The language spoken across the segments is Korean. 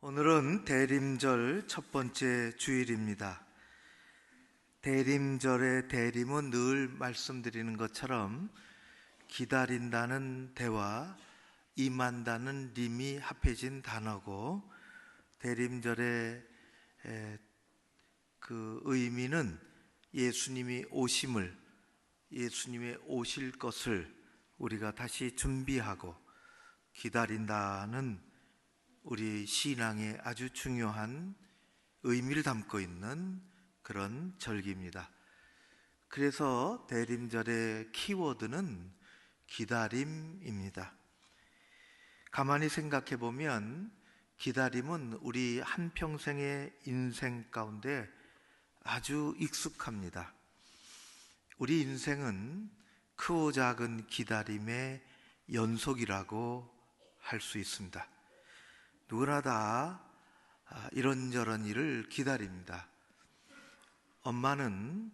오늘은 대림절 첫 번째 주일입니다. 대림절의 대림은 늘 말씀드리는 것처럼 기다린다는 대와 임한다는 림이 합해진 단어고, 대림절의 그 의미는 예수님이 예수님의 오실 것을 우리가 다시 준비하고 기다린다는 우리 신앙에 아주 중요한 의미를 담고 있는 그런 절기입니다. 그래서 대림절의 키워드는 기다림입니다. 가만히 생각해 보면 기다림은 우리 한평생의 인생 가운데 아주 익숙합니다. 우리 인생은 크고 작은 기다림의 연속이라고 할 수 있습니다. 누구나 다 이런저런 일을 기다립니다. 엄마는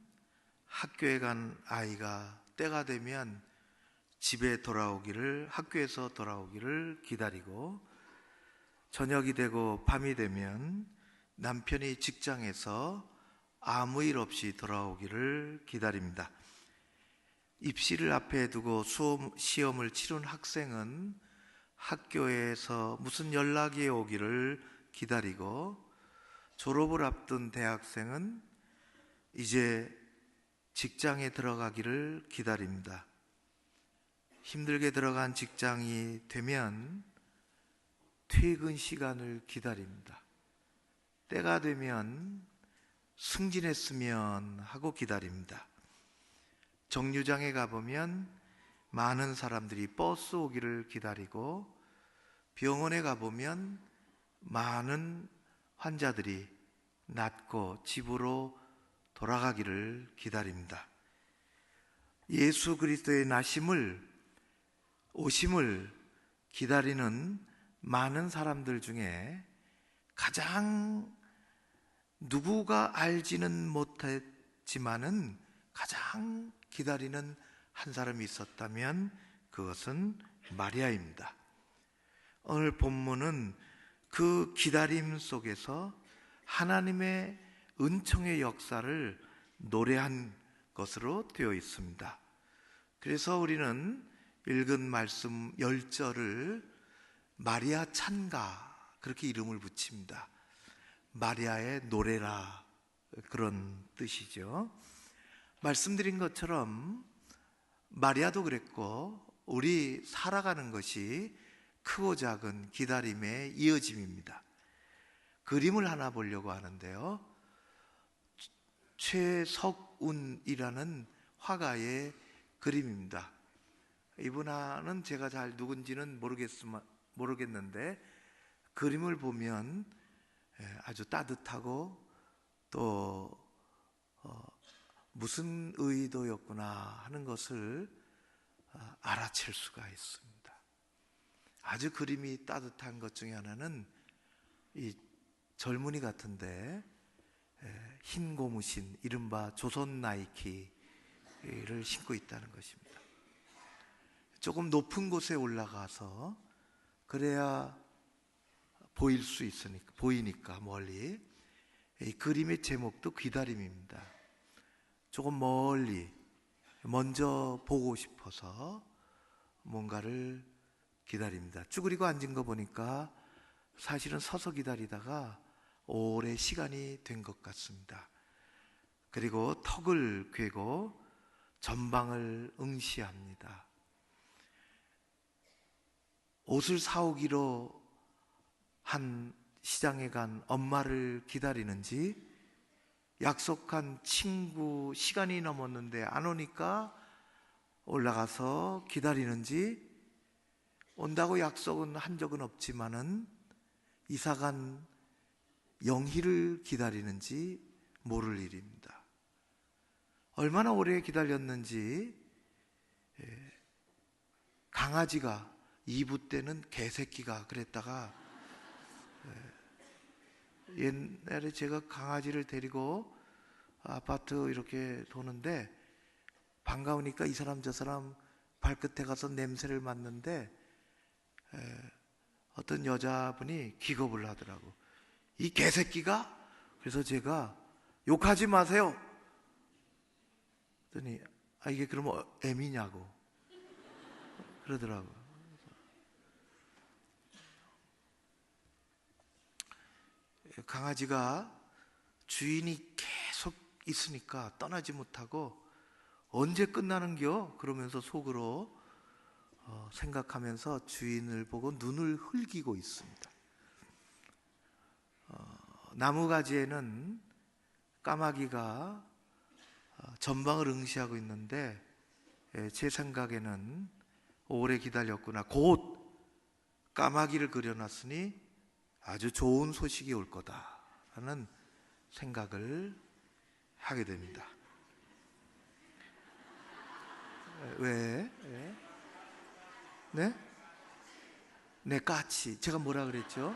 학교에 간 아이가 때가 되면 집에 돌아오기를, 학교에서 돌아오기를 기다리고, 저녁이 되고 밤이 되면 남편이 직장에서 아무 일 없이 돌아오기를 기다립니다. 입시를 앞에 두고 시험을 치른 학생은 학교에서 무슨 연락이 오기를 기다리고, 졸업을 앞둔 대학생은 이제 직장에 들어가기를 기다립니다. 힘들게 들어간 직장이 되면 퇴근 시간을 기다립니다. 때가 되면 승진했으면 하고 기다립니다. 정류장에 가보면 많은 사람들이 버스 오기를 기다리고, 병원에 가보면 많은 환자들이 낫고 집으로 돌아가기를 기다립니다. 예수 그리스도의 오심을 기다리는 많은 사람들 중에 가장 누구가 알지는 못했지만은 가장 기다리는 한 사람이 있었다면 그것은 마리아입니다. 오늘 본문은 그 기다림 속에서 하나님의 은총의 역사를 노래한 것으로 되어 있습니다. 그래서 우리는 읽은 말씀 10절을 마리아 찬가, 그렇게 이름을 붙입니다. 마리아의 노래라, 그런 뜻이죠. 말씀드린 것처럼 마리아도 그랬고, 우리 살아가는 것이 크고 작은 기다림의 이어짐입니다. 그림을 하나 보려고 하는데요, 최석운이라는 화가의 그림입니다. 이분은 제가 잘 누군지는 모르겠는데 그림을 보면 아주 따뜻하고 또 무슨 의도였구나 하는 것을 알아챌 수가 있습니다. 아주 그림이 따뜻한 것 중에 하나는 이 젊은이 같은데 흰 고무신, 이른바 조선 나이키를 신고 있다는 것입니다. 조금 높은 곳에 올라가서 그래야 보이니까 멀리. 이 그림의 제목도 기다림입니다. 조금 멀리 먼저 보고 싶어서 뭔가를 기다립니다. 쭈그리고 앉은 거 보니까 사실은 서서 기다리다가 오래 시간이 된 것 같습니다. 그리고 턱을 괴고 전방을 응시합니다. 옷을 사오기로 한 시장에 간 엄마를 기다리는지, 약속한 친구 시간이 넘었는데 안 오니까 올라가서 기다리는지, 온다고 약속은 한 적은 없지만은 이사간 영희를 기다리는지 모를 일입니다. 얼마나 오래 기다렸는지, 강아지가 2부 때는 개새끼가 그랬다가, 옛날에 제가 강아지를 데리고 아파트 이렇게 도는데 반가우니까 이 사람 저 사람 발끝에 가서 냄새를 맡는데 어떤 여자분이 기겁을 하더라고. 이 개새끼가? 그래서 제가 욕하지 마세요. 그랬더니 이게 그러면 애미냐고 그러더라고요. 강아지가 주인이 계속 있으니까 떠나지 못하고 언제 끝나는겨? 그러면서 속으로 생각하면서 주인을 보고 눈을 흘기고 있습니다. 나무가지에는 까마귀가 전방을 응시하고 있는데 제 생각에는 오래 기다렸구나. 곧 까마귀를 그려놨으니 아주 좋은 소식이 올 거다라는 생각을 하게 됩니다. 왜? 네? 네, 까치. 제가 뭐라 그랬죠?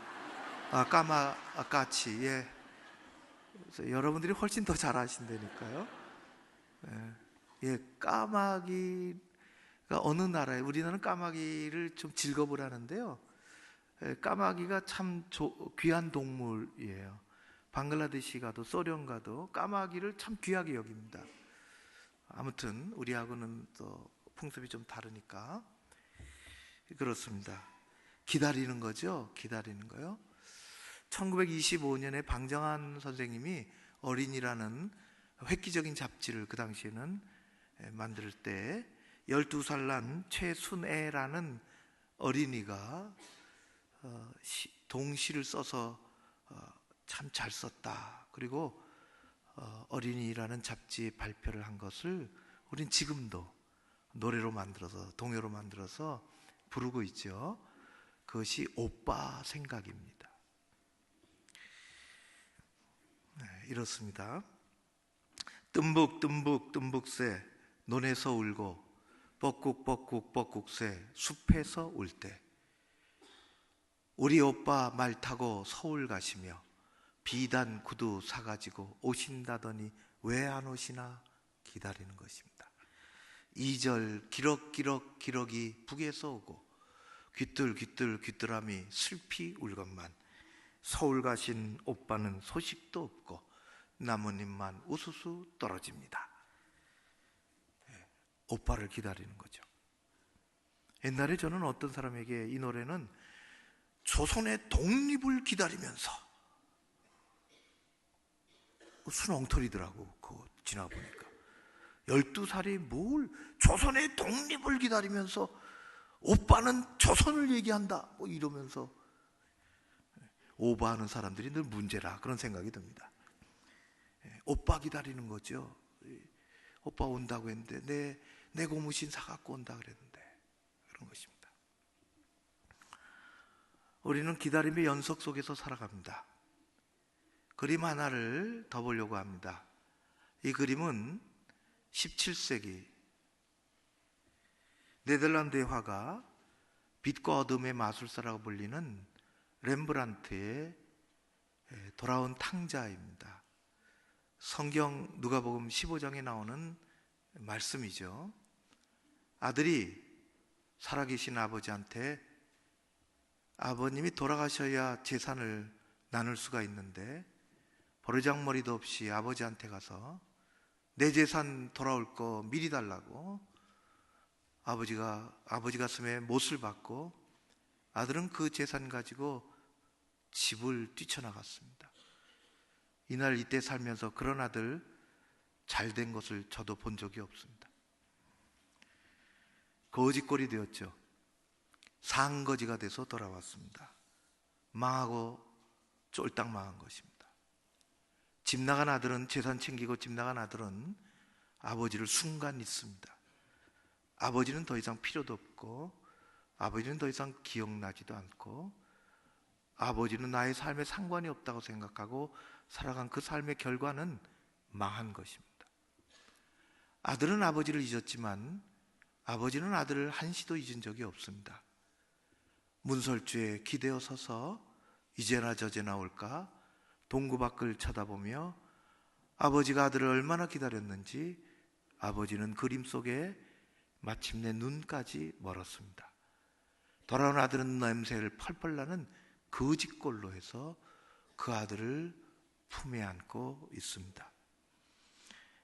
까치. 예. 그래서 여러분들이 훨씬 더 잘 아신다니까요. 예, 까마귀가 어느 나라에, 우리나라는 까마귀를 좀 즐겁을 하는데요. 까마귀가 참 귀한 동물이에요. 방글라데시 가도 소련 가도 까마귀를 참 귀하게 여깁니다. 아무튼 우리하고는 또 풍습이 좀 다르니까 그렇습니다. 기다리는 거죠. 기다리는 거요. 1925년에 방정환 선생님이 어린이라는 획기적인 잡지를 그 당시에는 만들 때 12살 난 최순애라는 어린이가 동시를 써서 참 잘 썼다. 그리고 어린이라는 잡지에 발표를 한 것을 우린 지금도 노래로 만들어서 동요로 만들어서 부르고 있죠. 그것이 오빠 생각입니다. 네, 이렇습니다. 뜸북 뜸북새 논에서 울고 뻐꾹 뻐꾹새 숲에서 울 때 우리 오빠 말 타고 서울 가시며 비단 구두 사가지고 오신다더니 왜 안 오시나 기다리는 것입니다. 2절 기럭기 북에서 오고 귀뜰귀뜰함이 슬피 울건만 서울 가신 오빠는 소식도 없고 나무님만 우수수 떨어집니다. 오빠를 기다리는 거죠. 옛날에 저는 어떤 사람에게 이 노래는 조선의 독립을 기다리면서, 순 엉터리더라고. 그거 지나보니까 12살이 뭘 조선의 독립을 기다리면서 오빠는 조선을 얘기한다 뭐 이러면서 오버하는 사람들이 늘 문제라 그런 생각이 듭니다. 오빠 기다리는 거죠. 오빠 온다고 했는데 내 고무신 사갖고 온다 그랬는데 그런 것입니다. 우리는 기다림의 연속 속에서 살아갑니다. 그림 하나를 더 보려고 합니다. 이 그림은 17세기 네덜란드의 화가 빛과 어둠의 마술사라고 불리는 렘브란트의 돌아온 탕자입니다. 성경 누가복음 15장에 나오는 말씀이죠. 아들이 살아계신 아버지한테 아버님이 돌아가셔야 재산을 나눌 수가 있는데 버르장머리도 없이 아버지한테 가서 내 재산 돌아올 거 미리 달라고 아버지 가슴에 못을 박고 아들은 그 재산 가지고 집을 뛰쳐나갔습니다. 이날 이때 살면서 그런 아들 잘 된 것을 저도 본 적이 없습니다. 거지꼴이 되었죠. 상거지가 돼서 돌아왔습니다. 망하고 쫄딱 망한 것입니다. 집 나간 아들은 재산 챙기고 집 나간 아들은 아버지를 순간 잊습니다. 아버지는 더 이상 필요도 없고 아버지는 더 이상 기억나지도 않고 아버지는 나의 삶에 상관이 없다고 생각하고 살아간 그 삶의 결과는 망한 것입니다. 아들은 아버지를 잊었지만 아버지는 아들을 한시도 잊은 적이 없습니다. 문설주에 기대어 서서 이제나 저제나 올까 동구 밖을 쳐다보며 아버지가 아들을 얼마나 기다렸는지 아버지는 그림 속에 마침내 눈까지 멀었습니다. 돌아온 아들은 냄새를 펄펄 나는 거짓골로 해서 그 아들을 품에 안고 있습니다.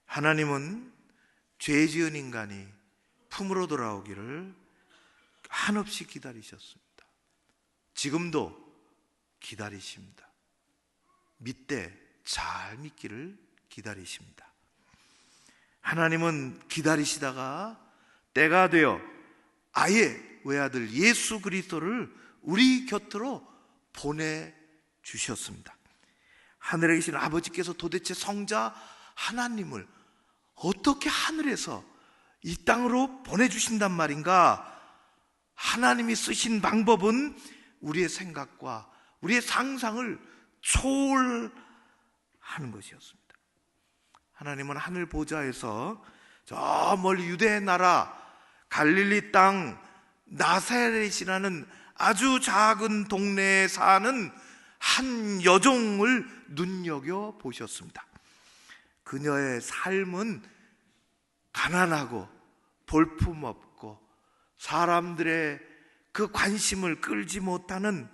하나님은 죄 지은 인간이 품으로 돌아오기를 한없이 기다리셨습니다. 지금도 기다리십니다. 믿되 잘 믿기를 기다리십니다. 하나님은 기다리시다가 때가 되어 아예 외아들 예수 그리스도를 우리 곁으로 보내주셨습니다. 하늘에 계신 아버지께서 도대체 성자 하나님을 어떻게 하늘에서 이 땅으로 보내주신단 말인가? 하나님이 쓰신 방법은 우리의 생각과 우리의 상상을 초월하는 것이었습니다. 하나님은 하늘 보좌에서 저 멀리 유대 나라 갈릴리 땅 나사렛이라는 아주 작은 동네에 사는 한 여종을 눈여겨 보셨습니다. 그녀의 삶은 가난하고 볼품없고 사람들의 그 관심을 끌지 못하는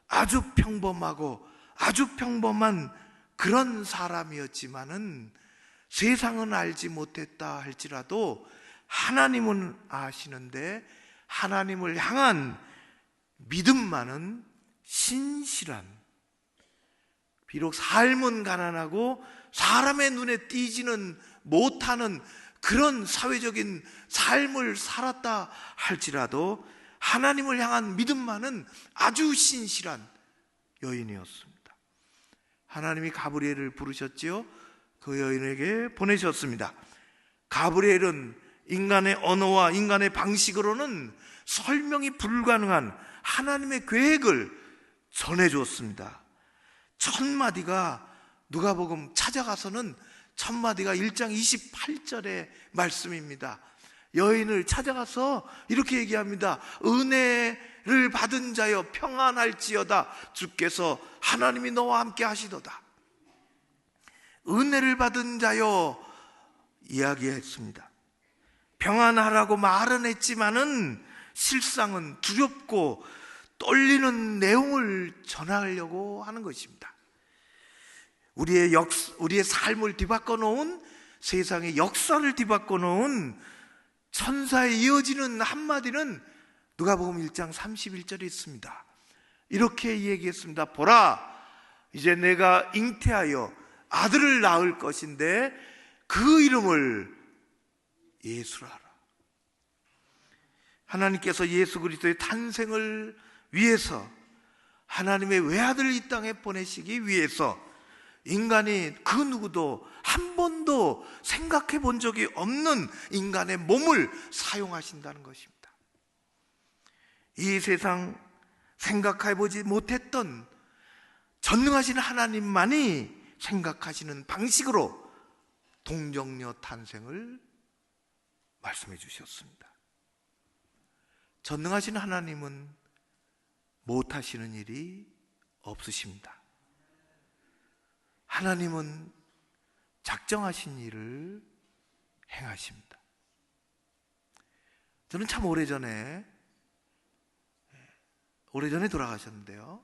아주 평범하고 아주 평범한 그런 사람이었지만은 세상은 알지 못했다 할지라도 하나님은 아시는데 하나님을 향한 믿음만은 신실한, 비록 삶은 가난하고 사람의 눈에 띄지는 못하는 그런 사회적인 삶을 살았다 할지라도 하나님을 향한 믿음만은 아주 신실한 여인이었습니다. 하나님이 가브리엘을 부르셨지요. 그 여인에게 보내셨습니다. 가브리엘은 인간의 언어와 인간의 방식으로는 설명이 불가능한 하나님의 계획을 전해주었습니다. 첫 마디가 누가복음 찾아가서는 첫 마디가 1장 28절의 말씀입니다. 여인을 찾아가서 이렇게 얘기합니다. 은혜를 받은 자여 평안할지어다. 주께서 하나님이 너와 함께 하시도다. 은혜를 받은 자여 이야기했습니다. 평안하라고 말은 했지만은 실상은 두렵고 떨리는 내용을 전하려고 하는 것입니다. 우리의 삶을 뒤바꿔 놓은, 세상의 역사를 뒤바꿔 놓은 천사에 이어지는 한마디는 누가복음 1장 31절에 있습니다. 이렇게 얘기했습니다. 보라, 이제 내가 잉태하여 아들을 낳을 것인데 그 이름을 예수라 하라. 하나님께서 예수 그리스도의 탄생을 위해서, 하나님의 외아들을 이 땅에 보내시기 위해서 인간이 그 누구도 한 번도 생각해 본 적이 없는 인간의 몸을 사용하신다는 것입니다. 이 세상 생각해 보지 못했던 전능하신 하나님만이 생각하시는 방식으로 동정녀 탄생을 말씀해 주셨습니다. 전능하신 하나님은 못하시는 일이 없으십니다. 하나님은 작정하신 일을 행하십니다. 저는 참 오래전에 돌아가셨는데요.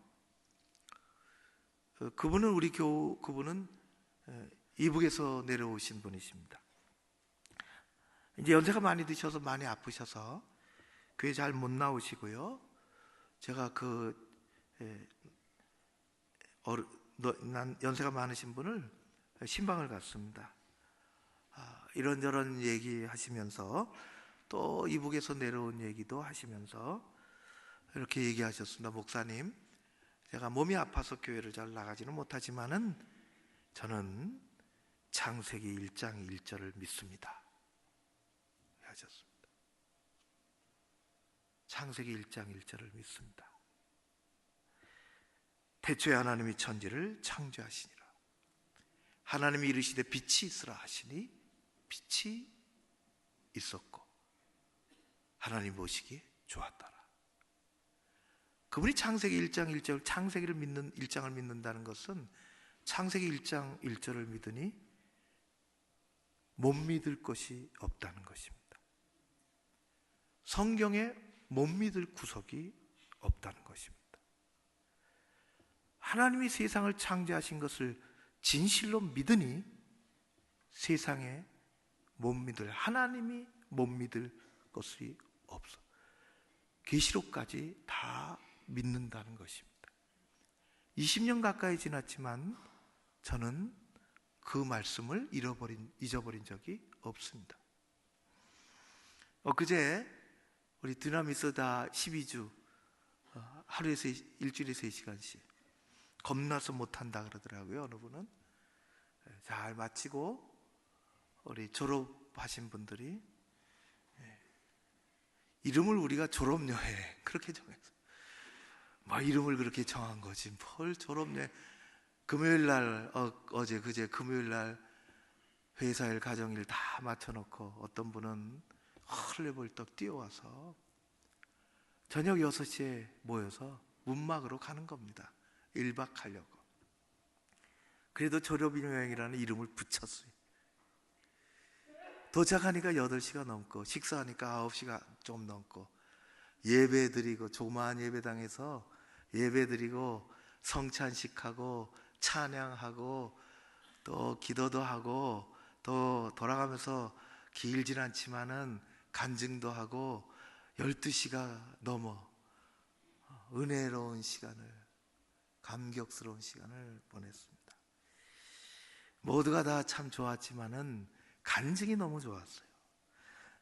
그분은 그분은 이북에서 내려오신 분이십니다. 이제 연세가 많이 드셔서 많이 아프셔서 교회 잘 못 나오시고요. 제가 연세가 많으신 분을 신방을 갔습니다. 이런저런 얘기하시면서 또 이북에서 내려온 얘기도 하시면서 이렇게 얘기하셨습니다. 목사님, 제가 몸이 아파서 교회를 잘 나가지는 못하지만은 저는 창세기 1장 1절을 믿습니다 하셨습니다. 창세기 1장 1절을 믿습니다. 태초에 하나님이 천지를 창조하시니라. 하나님이 이르시되 빛이 있으라 하시니 빛이 있었고 하나님 보시기에 좋았더라. 그분이 창세기 1장 1절, 창세기를 믿는 1장을 믿는다는 것은 창세기 1장 1절을 믿으니 못 믿을 것이 없다는 것입니다. 성경에 못 믿을 구석이 없다는 것입니다. 하나님이 세상을 창조하신 것을 진실로 믿으니 세상에 못 믿을, 하나님이 못 믿을 것이 없어. 계시록까지 다 믿는다는 것입니다. 20년 가까이 지났지만 저는 그 말씀을 잊어버린 적이 없습니다. 엊그제 우리 드나미스 다 12주 하루에서 일주일에 3시간씩 겁나서 못한다 그러더라고요. 어느 분은 잘 마치고 우리 졸업하신 분들이 이름을 우리가 졸업여행 그렇게 정해서 이름을 그렇게 정한 거지 뭘 졸업여행. 금요일날 어제 그제 금요일날 회사일 가정일 다 맞춰놓고 어떤 분은 헐레벌떡 뛰어와서 저녁 6시에 모여서 문막으로 가는 겁니다. 1박 하려고. 그래도 졸업여행이라는 이름을 붙였어요. 도착하니까 8시가 넘고 식사하니까 9시가 좀 넘고 예배드리고 조그마한 예배당에서 예배드리고 성찬식하고 찬양하고 또 기도도 하고 또 돌아가면서 길진 않지만은 간증도 하고 12시가 넘어 은혜로운 시간을, 감격스러운 시간을 보냈습니다. 모두가 다 참 좋았지만은 간증이 너무 좋았어요.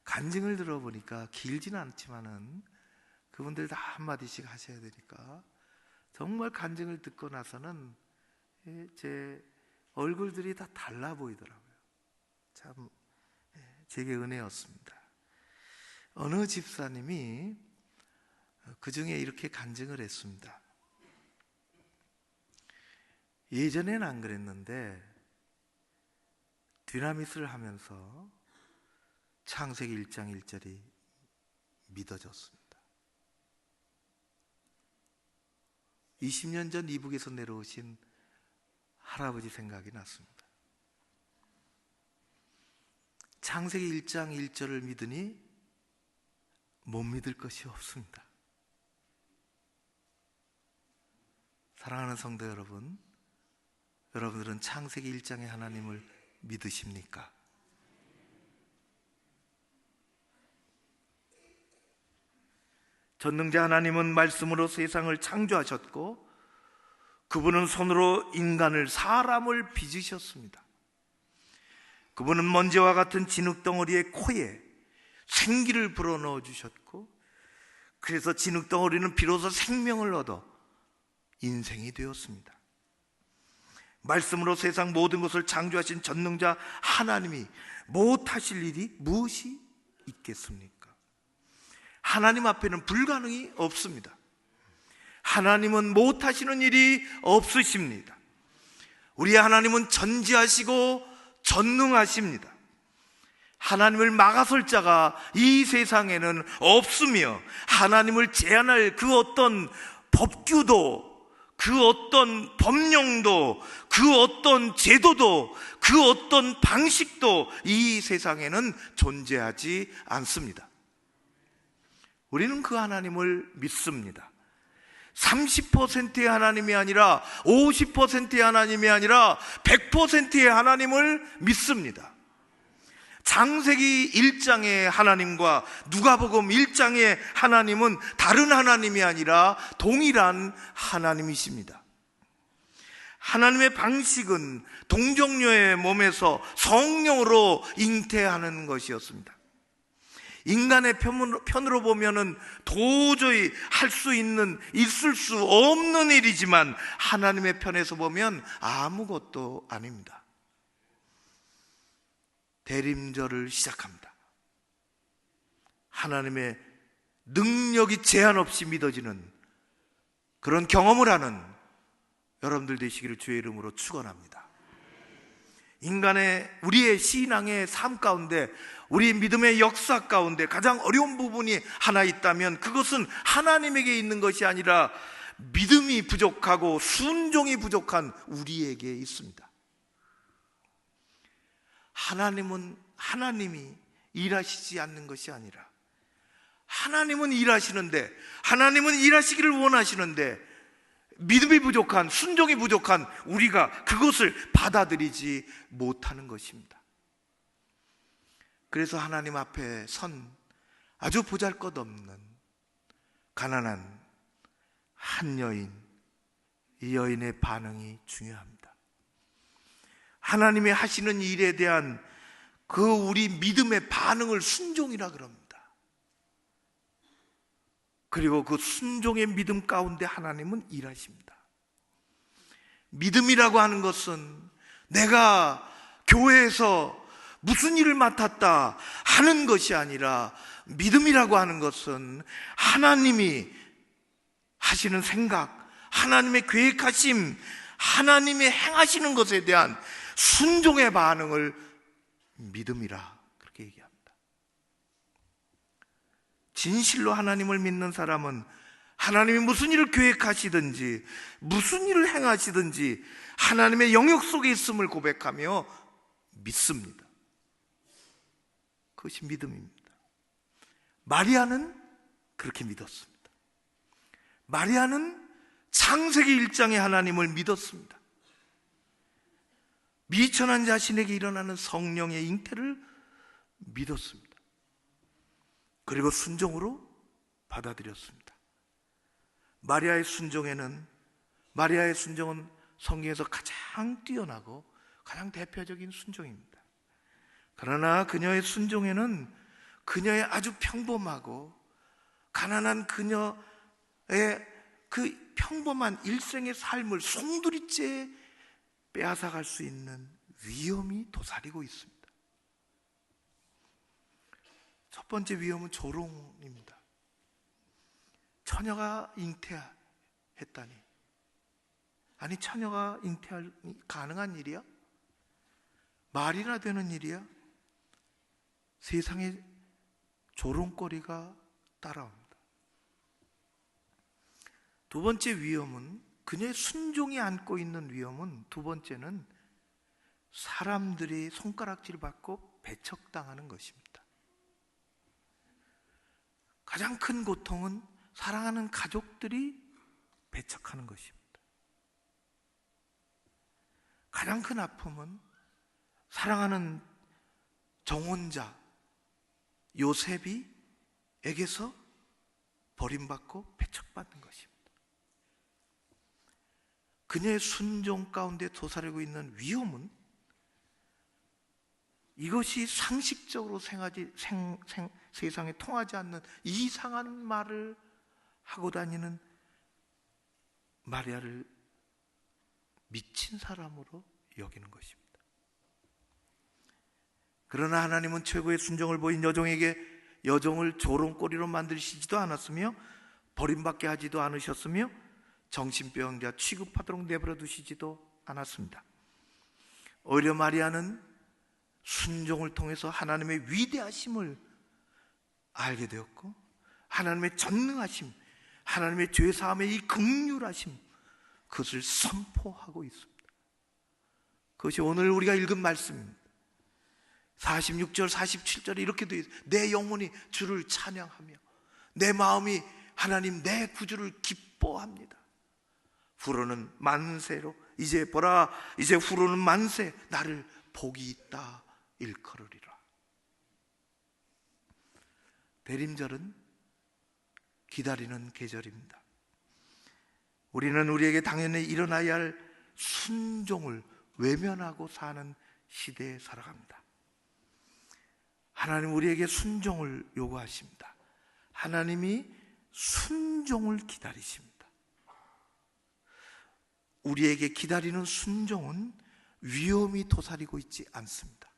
간증을 들어보니까 길지는 않지만은 그분들 다 한마디씩 하셔야 되니까 정말 간증을 듣고 나서는 제 얼굴들이 다 달라 보이더라고요. 참 제게 은혜였습니다. 어느 집사님이 그 중에 이렇게 간증을 했습니다. 예전엔 안 그랬는데 드나미스를 하면서 창세기 1장 1절이 믿어졌습니다. 20년 전 이북에서 내려오신 할아버지 생각이 났습니다. 창세기 1장 1절을 믿으니 못 믿을 것이 없습니다. 사랑하는 성도 여러분, 여러분들은 창세기 1장의 하나님을 믿으십니까? 전능자 하나님은 말씀으로 세상을 창조하셨고 그분은 손으로 인간을, 사람을 빚으셨습니다. 그분은 먼지와 같은 진흙덩어리의 코에 생기를 불어넣어 주셨고 그래서 진흙덩어리는 비로소 생명을 얻어 인생이 되었습니다. 말씀으로 세상 모든 것을 창조하신 전능자 하나님이 못하실 일이 무엇이 있겠습니까? 하나님 앞에는 불가능이 없습니다. 하나님은 못하시는 일이 없으십니다. 우리 하나님은 전지하시고 전능하십니다. 하나님을 막아설 자가 이 세상에는 없으며 하나님을 제한할 그 어떤 법규도, 그 어떤 법령도, 그 어떤 제도도, 그 어떤 방식도 이 세상에는 존재하지 않습니다. 우리는 그 하나님을 믿습니다. 30%의 하나님이 아니라 50%의 하나님이 아니라 100%의 하나님을 믿습니다. 창세기 1장의 하나님과 누가복음 1장의 하나님은 다른 하나님이 아니라 동일한 하나님이십니다. 하나님의 방식은 동정녀의 몸에서 성령으로 잉태하는 것이었습니다. 인간의 편으로 보면은 도저히 할 수 있는, 있을 수 없는 일이지만 하나님의 편에서 보면 아무것도 아닙니다. 대림절을 시작합니다. 하나님의 능력이 제한 없이 믿어지는 그런 경험을 하는 여러분들 되시기를 주의 이름으로 축원합니다. 우리의 신앙의 삶 가운데, 우리 믿음의 역사 가운데 가장 어려운 부분이 하나 있다면 그것은 하나님에게 있는 것이 아니라 믿음이 부족하고 순종이 부족한 우리에게 있습니다. 하나님은 하나님이 일하시지 않는 것이 아니라 하나님은 일하시는데, 하나님은 일하시기를 원하시는데 믿음이 부족한, 순종이 부족한 우리가 그것을 받아들이지 못하는 것입니다. 그래서 하나님 앞에 선 아주 보잘것없는 가난한 한 여인, 이 여인의 반응이 중요합니다. 하나님이 하시는 일에 대한 그 우리 믿음의 반응을 순종이라 그럽니다. 그리고 그 순종의 믿음 가운데 하나님은 일하십니다. 믿음이라고 하는 것은 내가 교회에서 무슨 일을 맡았다 하는 것이 아니라, 믿음이라고 하는 것은 하나님이 하시는 생각, 하나님의 계획하심, 하나님이 행하시는 것에 대한 순종의 반응을 믿음이라 그렇게 얘기합니다. 진실로 하나님을 믿는 사람은 하나님이 무슨 일을 계획하시든지 무슨 일을 행하시든지 하나님의 영역 속에 있음을 고백하며 믿습니다. 그것이 믿음입니다. 마리아는 그렇게 믿었습니다. 마리아는 창세기 1장의 하나님을 믿었습니다. 미천한 자신에게 일어나는 성령의 잉태를 믿었습니다. 그리고 순종으로 받아들였습니다. 마리아의 순종은 성경에서 가장 뛰어나고 가장 대표적인 순종입니다. 그러나 그녀의 순종에는 그녀의 아주 평범하고 가난한 그녀의 그 평범한 일생의 삶을 송두리째 빼앗아갈 수 있는 위험이 도사리고 있습니다. 첫 번째 위험은 조롱입니다. 처녀가 잉태했다니. 아니, 처녀가 잉태할 가능한 일이야? 말이나 되는 일이야? 세상에 조롱거리가 따라옵니다. 두 번째 위험은, 그녀의 순종이 안고 있는 위험은, 두 번째는 사람들이 손가락질 받고 배척당하는 것입니다. 가장 큰 고통은 사랑하는 가족들이 배척하는 것입니다. 가장 큰 아픔은 사랑하는 정혼자 요셉에게서 버림받고 배척받는 것입니다. 그녀의 순종 가운데 도사리고 있는 위험은, 이것이 상식적으로 세상에 통하지 않는 이상한 말을 하고 다니는 마리아를 미친 사람으로 여기는 것입니다. 그러나 하나님은 최고의 순종을 보인 여종을 조롱거리로 만드시지도 않았으며 버림받게 하지도 않으셨으며 정신병자 취급하도록 내버려 두시지도 않았습니다. 오히려 마리아는 순종을 통해서 하나님의 위대하심을 알게 되었고, 하나님의 전능하심, 하나님의 죄사함의 이 긍휼하심, 그것을 선포하고 있습니다. 그것이 오늘 우리가 읽은 말씀입니다. 46절 47절에 이렇게 되어 있어요. 내 영혼이 주를 찬양하며 내 마음이 하나님 내 구주를 기뻐합니다. 후로는 만세로, 이제 보라, 이제 후로는 만세, 나를 복이 있다 일컬으리라. 대림절은 기다리는 계절입니다. 우리는 우리에게 당연히 일어나야 할 순종을 외면하고 사는 시대에 살아갑니다. 하나님 우리에게 순종을 요구하십니다. 하나님이 순종을 기다리십니다. 우리에게 기다리는 순종은 위험이 도사리고 있지 않습니다.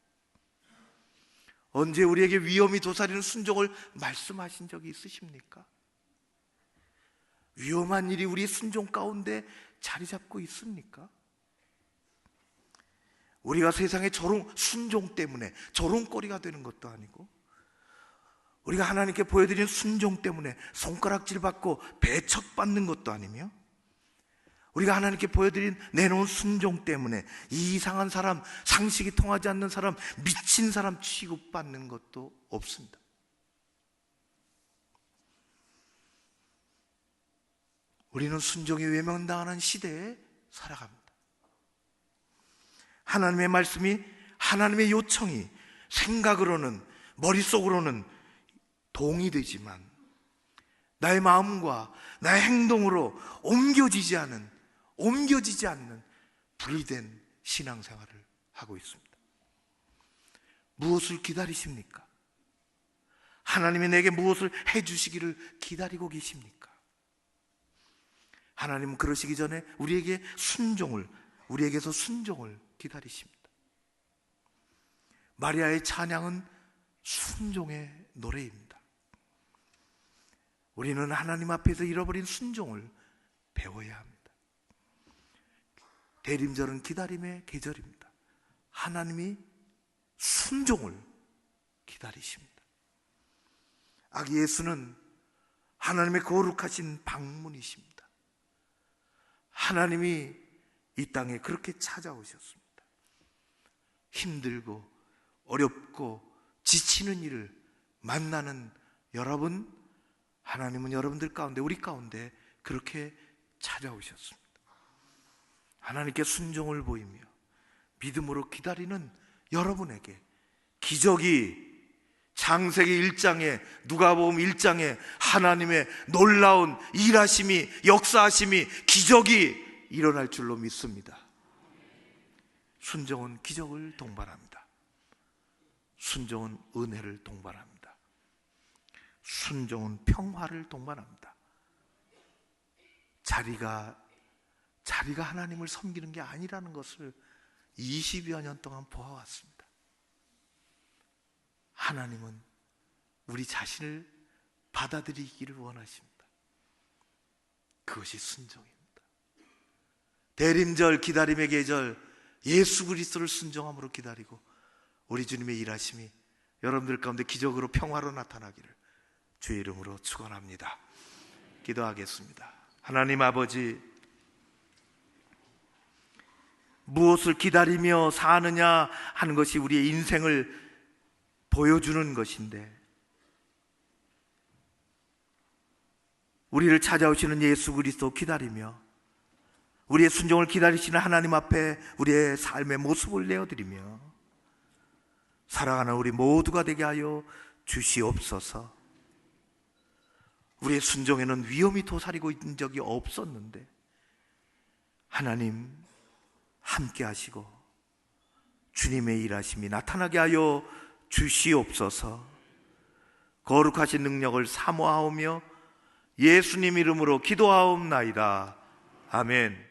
언제 우리에게 위험이 도사리는 순종을 말씀하신 적이 있으십니까? 위험한 일이 우리 순종 가운데 자리 잡고 있습니까? 우리가 세상의 순종 때문에 조롱거리가 되는 것도 아니고, 우리가 하나님께 보여드리는 순종 때문에 손가락질 받고 배척받는 것도 아니며, 우리가 하나님께 내놓은 순종 때문에 이상한 사람, 상식이 통하지 않는 사람, 미친 사람 취급받는 것도 없습니다. 우리는 순종이 외면당하는 시대에 살아갑니다. 하나님의 말씀이, 하나님의 요청이 생각으로는, 머릿속으로는 동의되지만 나의 마음과 나의 행동으로 옮겨지지 않는 분리된 신앙생활을 하고 있습니다. 무엇을 기다리십니까? 하나님이 내게 무엇을 해주시기를 기다리고 계십니까? 하나님은 그러시기 전에 우리에게서 순종을 기다리십니다. 마리아의 찬양은 순종의 노래입니다. 우리는 하나님 앞에서 잃어버린 순종을 배워야 합니다. 대림절은 기다림의 계절입니다. 하나님이 순종을 기다리십니다. 아기 예수는 하나님의 거룩하신 방문이십니다. 하나님이 이 땅에 그렇게 찾아오셨습니다. 힘들고 어렵고 지치는 일을 만나는 여러분, 하나님은 여러분들 가운데, 우리 가운데 그렇게 찾아오셨습니다. 하나님께 순종을 보이며 믿음으로 기다리는 여러분에게 기적이, 창세기 1장에, 누가복음 1장에 하나님의 놀라운 일하심이, 역사하심이, 기적이 일어날 줄로 믿습니다. 순종은 기적을 동반합니다. 순종은 은혜를 동반합니다. 순종은 평화를 동반합니다. 자리가 하나님을 섬기는 게 아니라는 것을 20여 년 동안 보아왔습니다. 하나님은 우리 자신을 받아들이기를 원하십니다. 그것이 순종입니다. 대림절, 기다림의 계절, 예수 그리스도를 순종함으로 기다리고 우리 주님의 일하심이 여러분들 가운데 기적으로 평화로 나타나기를 주의 이름으로 축원합니다. 기도하겠습니다. 하나님 아버지, 무엇을 기다리며 사느냐 하는 것이 우리의 인생을 보여주는 것인데, 우리를 찾아오시는 예수 그리스도 기다리며 우리의 순종을 기다리시는 하나님 앞에 우리의 삶의 모습을 내어드리며 살아가는 우리 모두가 되게 하여 주시옵소서. 우리의 순종에는 위험이 도사리고 있는 적이 없었는데 하나님 함께 하시고 주님의 일하심이 나타나게 하여 주시옵소서. 거룩하신 능력을 사모하오며 예수님 이름으로 기도하옵나이다. 아멘.